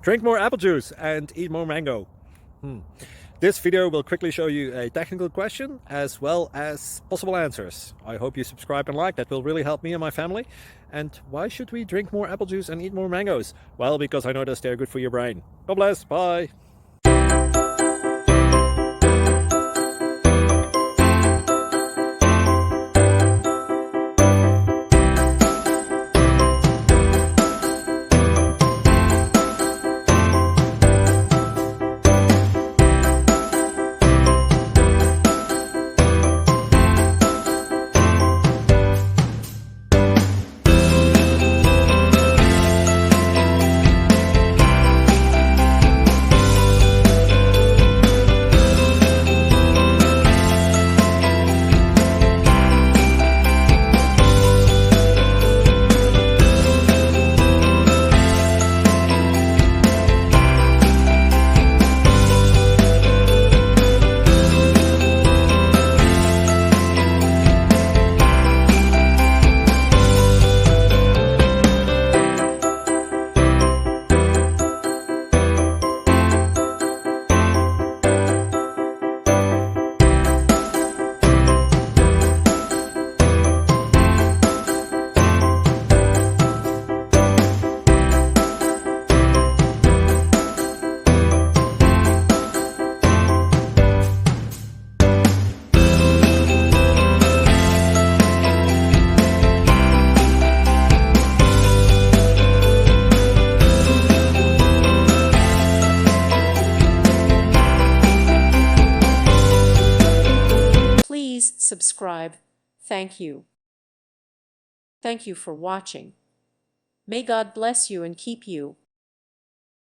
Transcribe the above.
Drink more apple juice and eat more mango. This video will quickly show you a technical question as well as possible answers. I hope you subscribe and like, that will really help me and my family. And why should we drink more apple juice and eat more mangoes? Well, because I noticed they're good for your brain. God bless, bye. Please subscribe. Thank you. Thank you for watching. May God bless you and keep you.